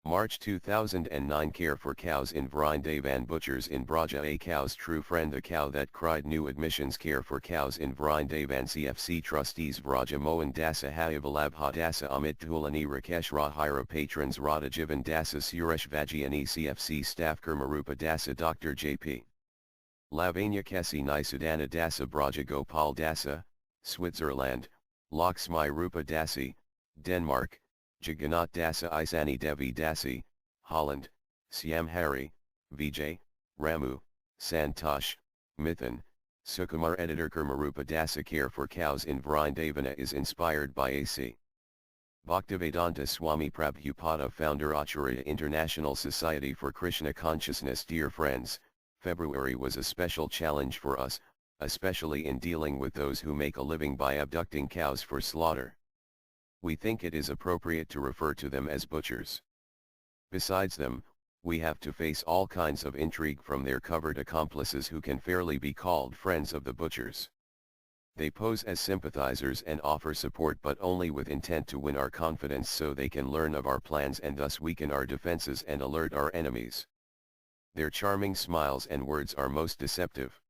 March 2009. Care for cows in Vrindavan. Butchers in Braja, a cow's true friend. The cow that cried. New admissions. Care for cows in Vrindavan. CFC trustees Vraja Mohan Dasa, Hayavalabha Dasa, Amit Dhulani, Rakesh Rahira. Patrons Radha Jivan Dasa, Suresh Vajiani. CFC staff Kurmarupa Dasa, Dr. J.P. Lavanya Kesi Nisudana Dasa, Braja Gopal Dasa, Switzerland, Laxmi Rupa Dasi, Denmark, Jagannath Dasa, Isani Devi Dasi, Holland, Siam Hari, Vijay, Ramu, Santosh, Mithan, Sukumar. Editor Kurmarupa Dasa. Care for cows in Vrindavana is inspired by A.C. Bhaktivedanta Swami Prabhupada, founder Acharya International Society for Krishna Consciousness. Dear friends, February was a special challenge for us, especially in dealing with those who make a living by abducting cows for slaughter. We think it is appropriate to refer to them as butchers. Besides them, we have to face all kinds of intrigue from their covert accomplices who can fairly be called friends of the butchers. They pose as sympathizers and offer support, but only with intent to win our confidence so they can learn of our plans and thus weaken our defenses and alert our enemies. Their charming smiles and words are most deceptive.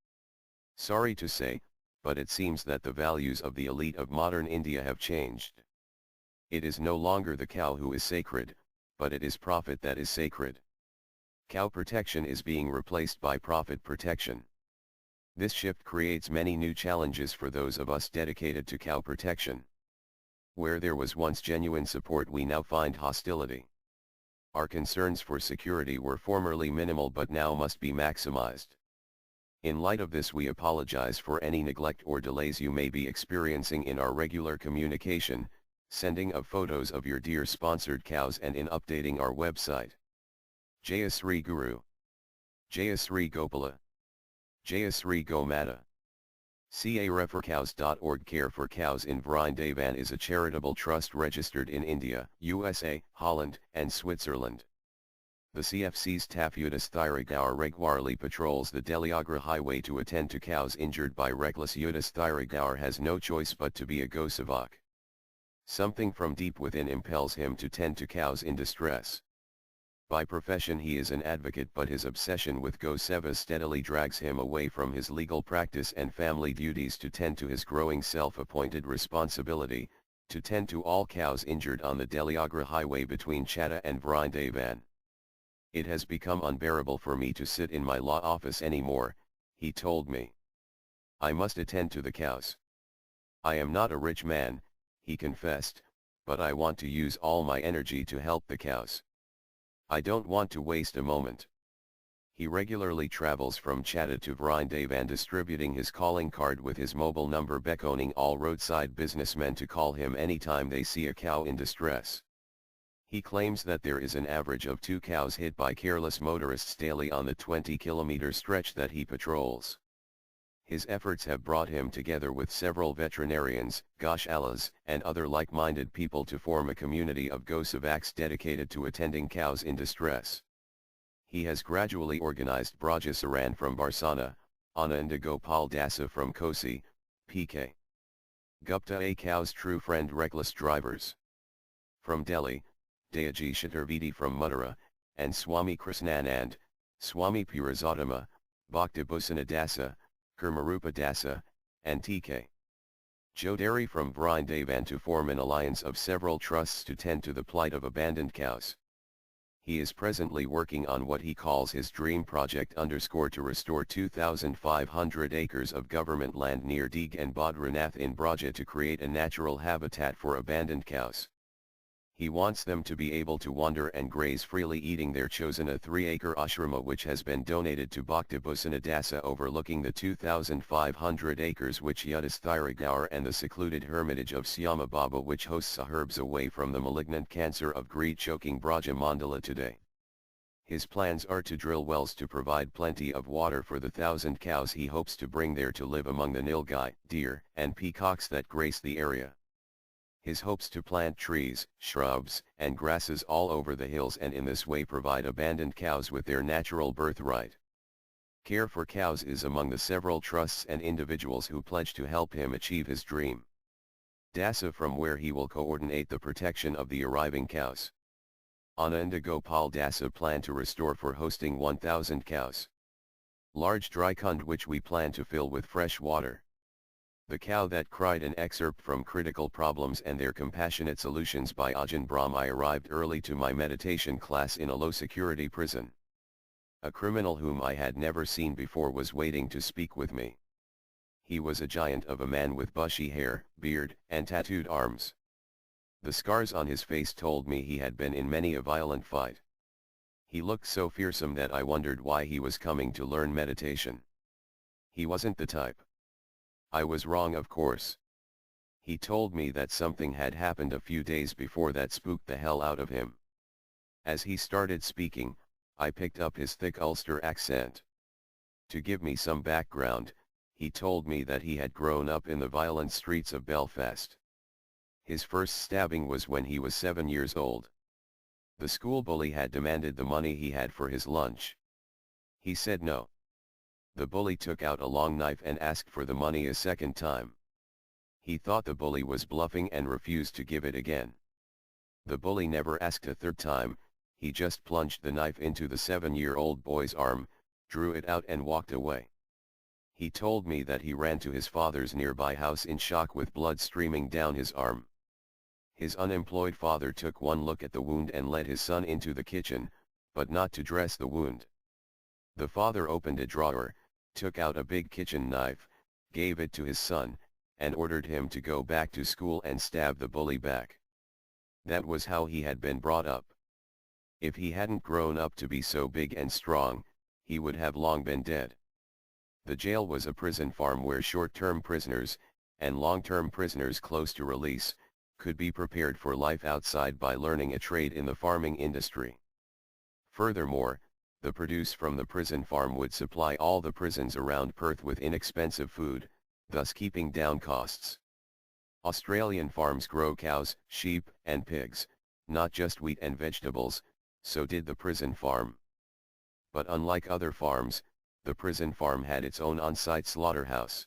Sorry to say, but it seems that the values of the elite of modern India have changed. It is no longer the cow who is sacred, but it is profit that is sacred. Cow protection is being replaced by profit protection. This shift creates many new challenges for those of us dedicated to cow protection. Where there was once genuine support, we now find hostility. Our concerns for security were formerly minimal but now must be maximized. In light of this, we apologize for any neglect or delays you may be experiencing in our regular communication, sending of photos of your dear sponsored cows, and in updating our website. Jayasri Guru, Jayasri Gopala, Jayasri Gomata. CAREFORCOWS.org. Care for Cows in Vrindavan is a charitable trust registered in India, USA, Holland, and Switzerland. The CFC's Tafudas Thirigaur regularly patrols the Delhi Agra highway to attend to cows injured by reckless. Yudas Thirigaur has no choice but to be a Gosevak. Something from deep within impels him to tend to cows in distress. By profession he is an advocate, but his obsession with Gosevas steadily drags him away from his legal practice and family duties to tend to his growing self-appointed responsibility, to tend to all cows injured on the Delhi Agra highway between Chatta and Vrindavan. It has become unbearable for me to sit in my law office anymore, he told me. I must attend to the cows. I am not a rich man, he confessed, but I want to use all my energy to help the cows. I don't want to waste a moment. He regularly travels from Chatta to Vrindavan, distributing his calling card with his mobile number, beckoning all roadside businessmen to call him anytime they see a cow in distress. He claims that there is an average of 2 cows hit by careless motorists daily on the 20-kilometer stretch that he patrols. His efforts have brought him together with several veterinarians, Goshalas, and other like-minded people to form a community of Gosevaks dedicated to attending cows in distress. He has gradually organized Braja Saran from Barsana, Ananda Gopal Dasa from Kosi, PK. Gupta, a cow's true friend, reckless drivers. From Delhi, Dayaji Chaturvedi from Mathura, and Swami Krishnanand, Swami Purazotama, Bhaktabhusana Dasa, Kurmarupa Dasa, and TK. Jodari from Vrindavan to form an alliance of several trusts to tend to the plight of abandoned cows. He is presently working on what he calls his dream project to restore 2,500 acres of government land near Deeg and Badranath in Braja to create a natural habitat for abandoned cows. He wants them to be able to wander and graze freely, eating their chosen a 3-acre ashrama which has been donated to Bhaktabhusana Dasa, overlooking the 2,500 acres which Yudas Thirigaur and the secluded hermitage of Syama Baba, which hosts herbs away from the malignant cancer of greed choking Braja Mandala today. His plans are to drill wells to provide plenty of water for the 1,000 cows he hopes to bring there to live among the nilgai, deer, and peacocks that grace the area. His hopes to plant trees, shrubs, and grasses all over the hills, and in this way provide abandoned cows with their natural birthright. Care for Cows is among the several trusts and individuals who pledge to help him achieve his dream. Dasa, from where he will coordinate the protection of the arriving cows. Ananda Gopal Dasa plan to restore for hosting 1,000 cows. Large dry kund which we plan to fill with fresh water. The cow that cried, an excerpt from Critical Problems and Their Compassionate Solutions by Ajahn Brahm. I arrived early to my meditation class in a low-security prison. A criminal whom I had never seen before was waiting to speak with me. He was a giant of a man with bushy hair, beard, and tattooed arms. The scars on his face told me he had been in many a violent fight. He looked so fearsome that I wondered why he was coming to learn meditation. He wasn't the type. I was wrong, of course. He told me that something had happened a few days before that spooked the hell out of him. As he started speaking, I picked up his thick Ulster accent. To give me some background, he told me that he had grown up in the violent streets of Belfast. His first stabbing was when he was 7 years old. The school bully had demanded the money he had for his lunch. He said no. The bully took out a long knife and asked for the money a second time. He thought the bully was bluffing and refused to give it again. The bully never asked a third time, he just plunged the knife into the 7-year-old boy's arm, drew it out and walked away. He told me that he ran to his father's nearby house in shock with blood streaming down his arm. His unemployed father took one look at the wound and led his son into the kitchen, but not to dress the wound. The father opened a drawer, took out a big kitchen knife, gave it to his son, and ordered him to go back to school and stab the bully back. That was how he had been brought up. If he hadn't grown up to be so big and strong, he would have long been dead. The jail was a prison farm where short-term prisoners, and long-term prisoners close to release, could be prepared for life outside by learning a trade in the farming industry. Furthermore, the produce from the prison farm would supply all the prisons around Perth with inexpensive food, thus keeping down costs. Australian farms grow cows, sheep, and pigs, not just wheat and vegetables, so did the prison farm. But unlike other farms, the prison farm had its own on-site slaughterhouse.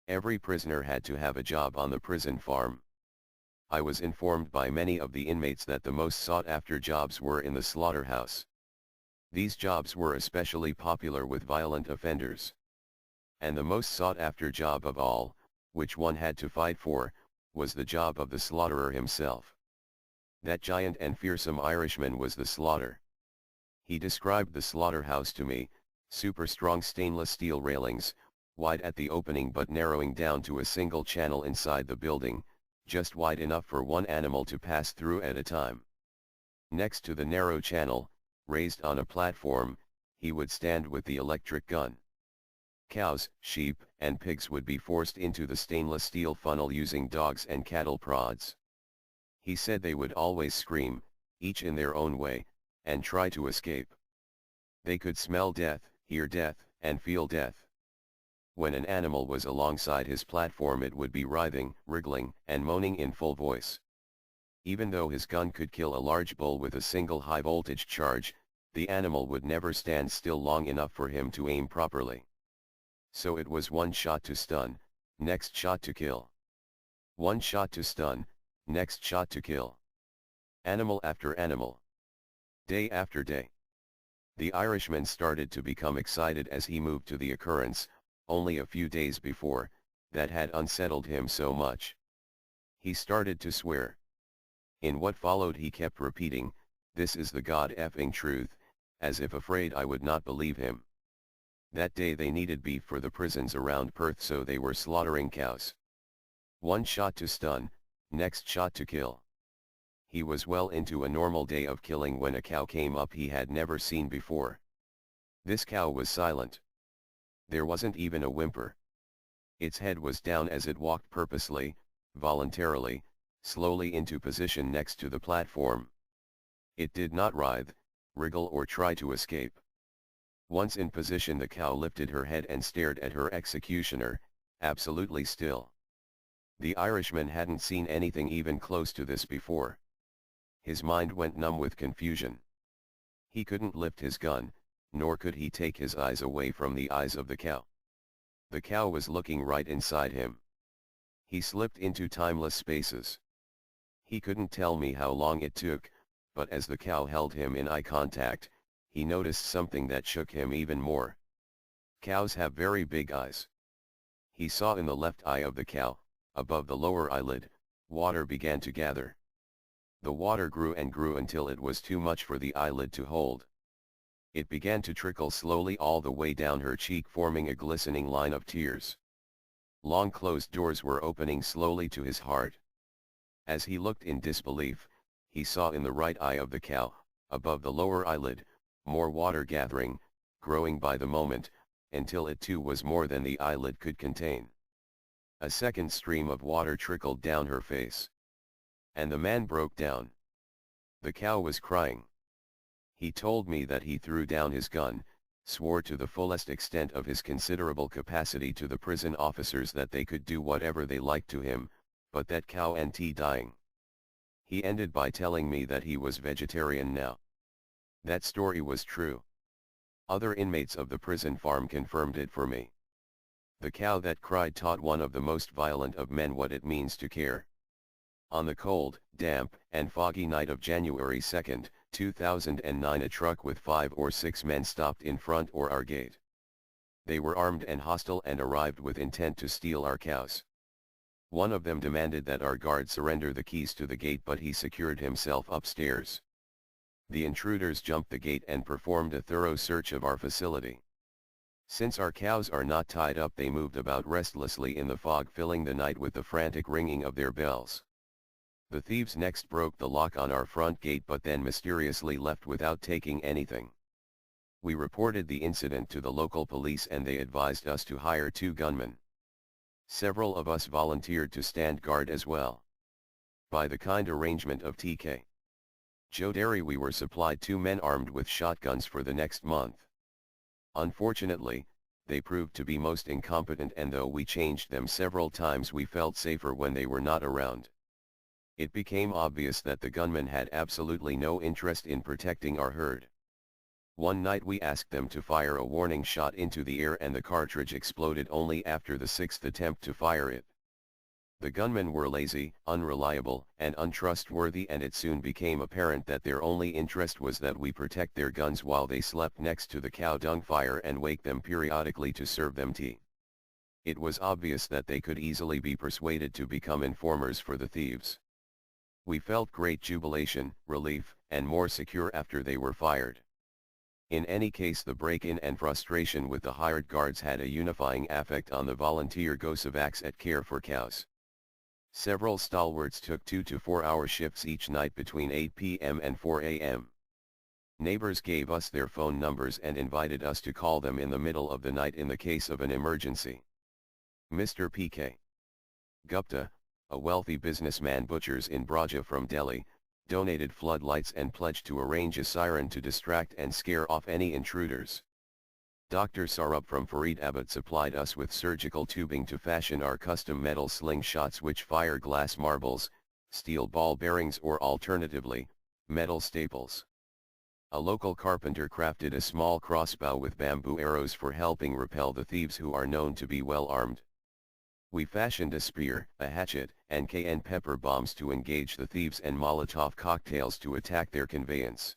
Every prisoner had to have a job on the prison farm. I was informed by many of the inmates that the most sought-after jobs were in the slaughterhouse. These jobs were especially popular with violent offenders. And the most sought-after job of all, which one had to fight for, was the job of the slaughterer himself. That giant and fearsome Irishman was the slaughter. He described the slaughterhouse to me: super strong stainless steel railings, wide at the opening but narrowing down to a single channel inside the building, just wide enough for one animal to pass through at a time. Next to the narrow channel, raised on a platform, he would stand with the electric gun. Cows, sheep, and pigs would be forced into the stainless steel funnel using dogs and cattle prods. He said they would always scream, each in their own way, and try to escape. They could smell death, hear death, and feel death. When an animal was alongside his platform, it would be writhing, wriggling, and moaning in full voice. Even though his gun could kill a large bull with a single high-voltage charge, the animal would never stand still long enough for him to aim properly. So it was one shot to stun, next shot to kill. One shot to stun, next shot to kill. Animal after animal. Day after day. The Irishman started to become excited as he moved to the occurrence, only a few days before, that had unsettled him so much. He started to swear. In what followed he kept repeating, "This is the god-effing truth," as if afraid I would not believe him. That day they needed beef for the prisons around Perth, so they were slaughtering cows. One shot to stun, next shot to kill. He was well into a normal day of killing when a cow came up he had never seen before. This cow was silent. There wasn't even a whimper. Its head was down as it walked purposely, voluntarily, slowly into position next to the platform. It did not writhe, wriggle, or try to escape. Once in position, the cow lifted her head and stared at her executioner, absolutely still. The Irishman hadn't seen anything even close to this before. His mind went numb with confusion. He couldn't lift his gun, nor could he take his eyes away from the eyes of the cow. The cow was looking right inside him. He slipped into timeless spaces. He couldn't tell me how long it took, but as the cow held him in eye contact, he noticed something that shook him even more. Cows have very big eyes. He saw in the left eye of the cow, above the lower eyelid, water began to gather. The water grew and grew until it was too much for the eyelid to hold. It began to trickle slowly all the way down her cheek, forming a glistening line of tears. Long closed doors were opening slowly to his heart. As he looked in disbelief, he saw in the right eye of the cow, above the lower eyelid, more water gathering, growing by the moment, until it too was more than the eyelid could contain. A second stream of water trickled down her face. And the man broke down. The cow was crying. He told me that he threw down his gun, swore to the fullest extent of his considerable capacity to the prison officers that they could do whatever they liked to him, but that cow and tea dying. He ended by telling me that he was vegetarian now. That story was true. Other inmates of the prison farm confirmed it for me. The cow that cried taught one of the most violent of men what it means to care. On the cold, damp, and foggy night of January 2, 2009, a truck with 5 or 6 men stopped in front of our gate. They were armed and hostile and arrived with intent to steal our cows. One of them demanded that our guard surrender the keys to the gate, but he secured himself upstairs. The intruders jumped the gate and performed a thorough search of our facility. Since our cows are not tied up, they moved about restlessly in the fog, filling the night with the frantic ringing of their bells. The thieves next broke the lock on our front gate, but then mysteriously left without taking anything. We reported the incident to the local police and they advised us to hire 2 gunmen. Several of us volunteered to stand guard as well. By the kind arrangement of T.K. Joe Derry, we were supplied 2 men armed with shotguns for the next month. Unfortunately, they proved to be most incompetent, and though we changed them several times, we felt safer when they were not around. It became obvious that the gunmen had absolutely no interest in protecting our herd. One night we asked them to fire a warning shot into the air, and the cartridge exploded only after the 6th attempt to fire it. The gunmen were lazy, unreliable, and untrustworthy, and it soon became apparent that their only interest was that we protect their guns while they slept next to the cow dung fire and wake them periodically to serve them tea. It was obvious that they could easily be persuaded to become informers for the thieves. We felt great jubilation, relief, and more secure after they were fired. In any case, the break-in and frustration with the hired guards had a unifying effect on the volunteer Gosevaks at Care for Cows. Several stalwarts took 2 to 4 hour shifts each night between 8 p.m. and 4 a.m. Neighbors gave us their phone numbers and invited us to call them in the middle of the night in the case of an emergency. Mr. P.K. Gupta, a wealthy businessman, butchers in Braja from Delhi, donated floodlights and pledged to arrange a siren to distract and scare off any intruders. Dr. Saurabh from Faridabad supplied us with surgical tubing to fashion our custom metal slingshots, which fire glass marbles, steel ball bearings, or alternatively, metal staples. A local carpenter crafted a small crossbow with bamboo arrows for helping repel the thieves, who are known to be well armed. We fashioned a spear, a hatchet, and cayenne pepper bombs to engage the thieves, and Molotov cocktails to attack their conveyance.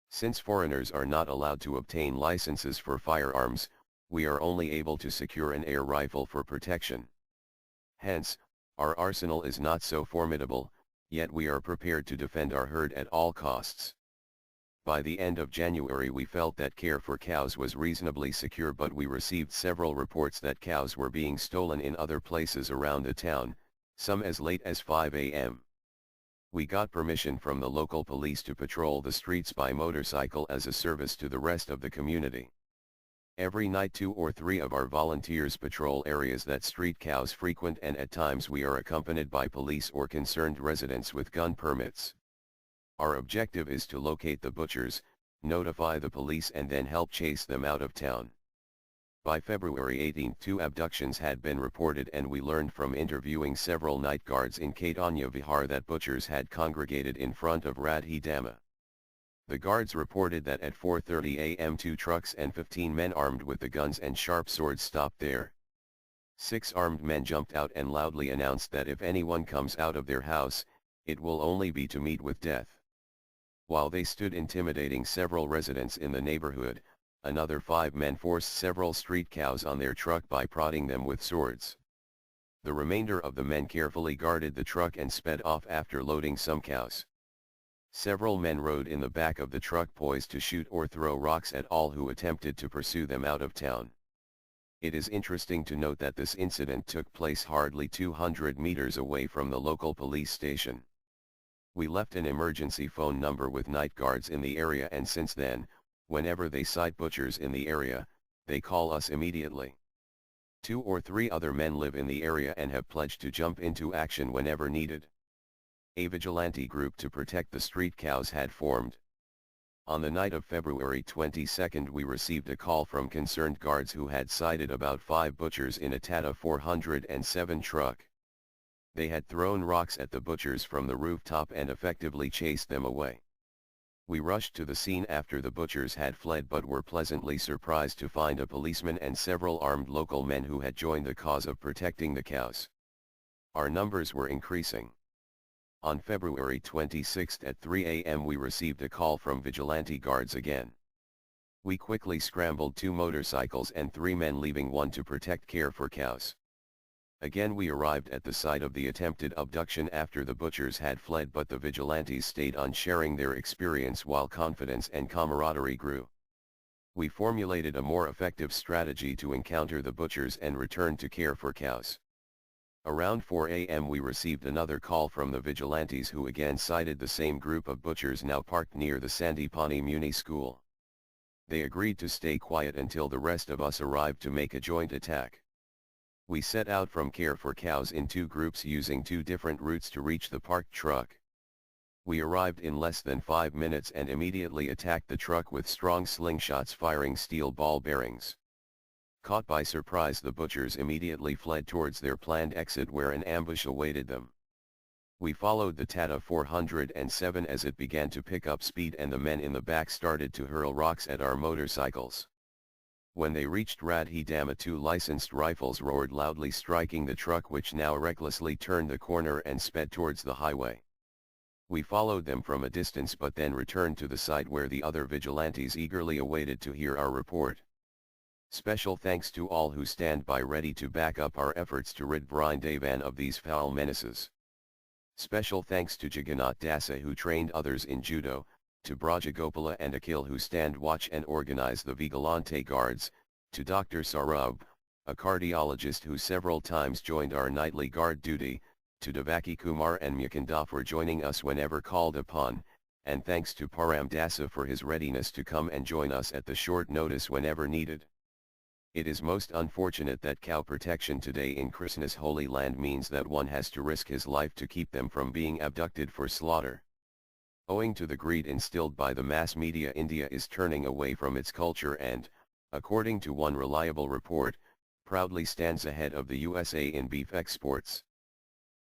Since foreigners are not allowed to obtain licenses for firearms, we are only able to secure an air rifle for protection. Hence, our arsenal is not so formidable, yet we are prepared to defend our herd at all costs. By the end of January, we felt that Care for Cows was reasonably secure, but we received several reports that cows were being stolen in other places around the town, some as late as 5 a.m. We got permission from the local police to patrol the streets by motorcycle as a service to the rest of the community. Every night 2 or 3 of our volunteers patrol areas that street cows frequent, and at times we are accompanied by police or concerned residents with gun permits. Our objective is to locate the butchers, notify the police, and then help chase them out of town. By February 18, 2 abductions had been reported, and we learned from interviewing several night guards in Chaitanya Vihar that butchers had congregated in front of Radhi Dhamma. The guards reported that at 4:30 a.m. 2 trucks and 15 men armed with the guns and sharp swords stopped there. 6 armed men jumped out and loudly announced that if anyone comes out of their house, it will only be to meet with death. While they stood intimidating several residents in the neighborhood, another 5 men forced several street cows on their truck by prodding them with swords. The remainder of the men carefully guarded the truck and sped off after loading some cows. Several men rode in the back of the truck poised to shoot or throw rocks at all who attempted to pursue them out of town. It is interesting to note that this incident took place hardly 200 meters away from the local police station. We left an emergency phone number with night guards in the area, and since then, whenever they sight butchers in the area, they call us immediately. 2 or 3 other men live in the area and have pledged to jump into action whenever needed. A vigilante group to protect the street cows had formed. On the night of February 22 we received a call from concerned guards who had sighted about 5 butchers in a Tata 407 truck. They had thrown rocks at the butchers from the rooftop and effectively chased them away. We rushed to the scene after the butchers had fled, but were pleasantly surprised to find a policeman and several armed local men who had joined the cause of protecting the cows. Our numbers were increasing. On February 26 at 3 a.m. we received a call from vigilante guards again. We quickly scrambled 2 motorcycles and 3 men, leaving one to protect care for cows. Again we arrived at the site of the attempted abduction after the butchers had fled, but the vigilantes stayed on, sharing their experience while confidence and camaraderie grew. We formulated a more effective strategy to encounter the butchers and return to care for cows. Around 4 a.m. we received another call from the vigilantes, who again sighted the same group of butchers now parked near the Sandipani Muni School. They agreed to stay quiet until the rest of us arrived to make a joint attack. We set out from care for cows in 2 groups using 2 different routes to reach the parked truck. We arrived in less than 5 minutes and immediately attacked the truck with strong slingshots, firing steel ball bearings. Caught by surprise, the butchers immediately fled towards their planned exit, where an ambush awaited them. We followed the Tata 407 as it began to pick up speed, and the men in the back started to hurl rocks at our motorcycles. When they reached Radhi Dama, 2 licensed rifles roared loudly, striking the truck, which now recklessly turned the corner and sped towards the highway. We followed them from a distance, but then returned to the site where the other vigilantes eagerly awaited to hear our report. Special thanks to all who stand by ready to back up our efforts to rid Brindavan of these foul menaces. Special thanks to Jagannath Dasa, who trained others in judo, to Brajagopala and Akhil, who stand watch and organize the Vigilante guards, to Dr. Saurabh, a cardiologist who several times joined our nightly guard duty, to Devaki Kumar and Mukunda for joining us whenever called upon, and thanks to Param Dasa for his readiness to come and join us at the short notice whenever needed. It is most unfortunate that cow protection today in Krishna's holy land means that one has to risk his life to keep them from being abducted for slaughter. Owing to the greed instilled by the mass media, India is turning away from its culture and, according to one reliable report, proudly stands ahead of the USA in beef exports.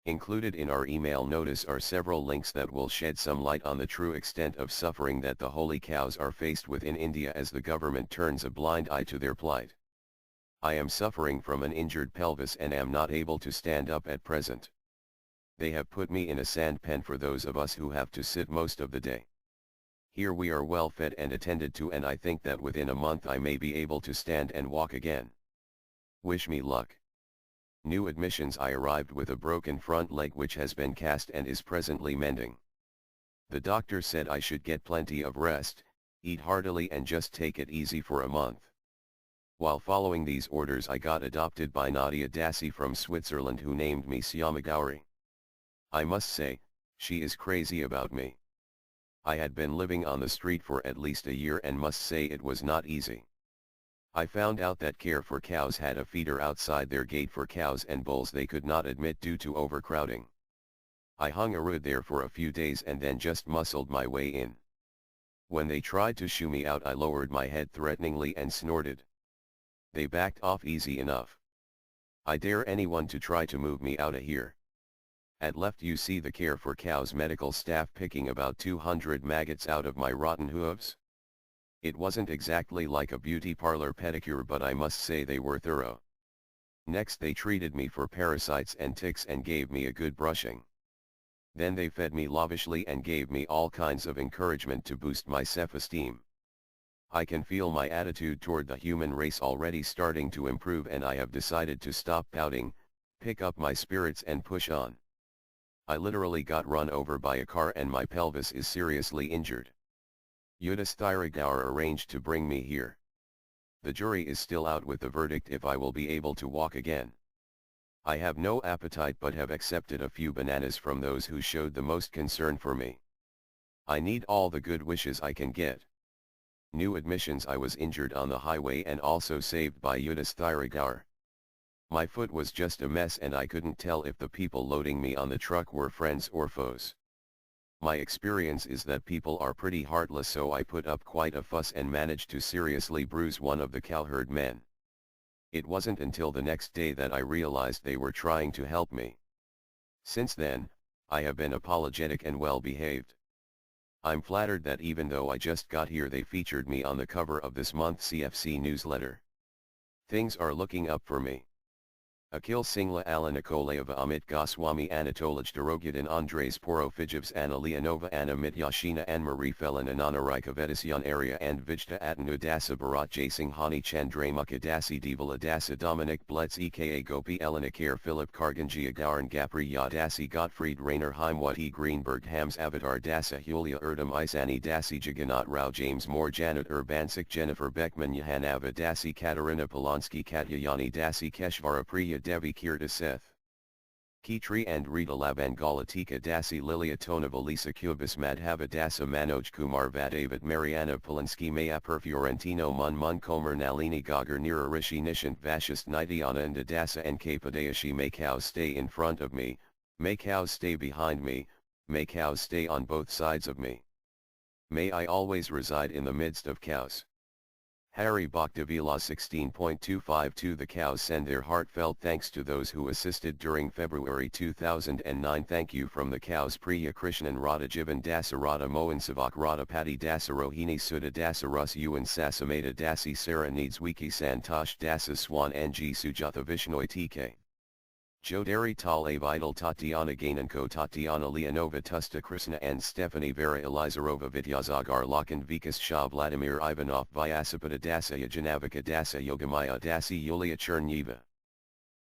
Included in our email notice are several links that will shed some light on the true extent of suffering that the holy cows are faced with in India as the government turns a blind eye to their plight. I am suffering from an injured pelvis and am not able to stand up at present. They have put me in a sand pen for those of us who have to sit most of the day. Here we are well fed and attended to, and I think that within a month I may be able to stand and walk again. Wish me luck. New admissions. I arrived with a broken front leg which has been cast and is presently mending. The doctor said I should get plenty of rest, eat heartily and just take it easy for a month. While following these orders, I got adopted by Nadia Dasi from Switzerland, who named me Syamagauri. I must say, she is crazy about me. I had been living on the street for at least a year and must say it was not easy. I found out that Care for Cows had a feeder outside their gate for cows and bulls they could not admit due to overcrowding. I hung around there for a few days and then just muscled my way in. When they tried to shoo me out, I lowered my head threateningly and snorted. They backed off easy enough. I dare anyone to try to move me out of here. At left you see the Care for Cows medical staff picking about 200 maggots out of my rotten hooves. It wasn't exactly like a beauty parlor pedicure, but I must say they were thorough. Next they treated me for parasites and ticks and gave me a good brushing. Then they fed me lavishly and gave me all kinds of encouragement to boost my self-esteem. I can feel my attitude toward the human race already starting to improve, and I have decided to stop pouting, pick up my spirits and push on. I literally got run over by a car and my pelvis is seriously injured. Yudhishthira Gaur arranged to bring me here. The jury is still out with the verdict if I will be able to walk again. I have no appetite but have accepted a few bananas from those who showed the most concern for me. I need all the good wishes I can get. New admissions: I was injured on the highway and also saved by Yudhishthira Gaur. My foot was just a mess and I couldn't tell if the people loading me on the truck were friends or foes. My experience is that people are pretty heartless, so I put up quite a fuss and managed to seriously bruise one of the cowherd men. It wasn't until the next day that I realized they were trying to help me. Since then, I have been apologetic and well behaved. I'm flattered that even though I just got here, they featured me on the cover of this month's CFC newsletter. Things are looking up for me. Akhil Singla, Anna Nikolaeva, Amit Goswami, Anatolij Dorogodin, Andres Porofijevs, Anna Leonova, Anna Mityashina, Anne-Marie Felon, Anana Raikovetisyan Area and Vijta Atanu Dasa Bharat Jasing Hani Chandramukha Dasi Devala Dasa Dominic Blitz aka Gopi Elinakir Philip Karganjia Gauran Gapri Yadasi Gottfried Rainer Heimwati Greenberg Hams Avatar Dasa Julia Erdem Isani Dasi Jagannath Rao James Moore Janet Urbansik Jennifer Beckman Yahanava Dasi Katerina Polonsky Katyayani Dasi Keshvara Priya Devi Kirta Seth Kitri and Rita Labangalatika Dasi Lilia Tonava Lisa Kubis Madhava Dasa Manoj Kumar Vadavid Mariana Polinsky Mayapur Fiorentino Mun Komer Nalini Gagar Nira Rishi Nishant Vashist Nityananda and Dasa and Kapadayashi. May cows stay in front of me, may cows stay behind me, may cows stay on both sides of me. May I always reside in the midst of cows. Hari Bhaktavila 16.252. The cows send their heartfelt thanks to those who assisted during February 2009. Thank you from the cows: Priya Krishnan, Radha Jivan Dasa, Radha Mohan Savak, Radha Patti Dasa, Rohini Sudha Dasa, Rus Yuan Sasameda Dasi, Sarah Needs Wiki Santosh Dasa, Swan Ng Sujatha Vishnoi TK Jodari Tal Vidal, Tatiana Gainenko, Tatiana Leonova, Tusta Krishna and Stephanie Vera, Elizarova Vidyazagar, Lakan Vikas Shah, Vladimir Ivanov, Vyasipada Dasa, Yajanavika Dasa, Yogamaya Dasi, Yulia Chernyiva.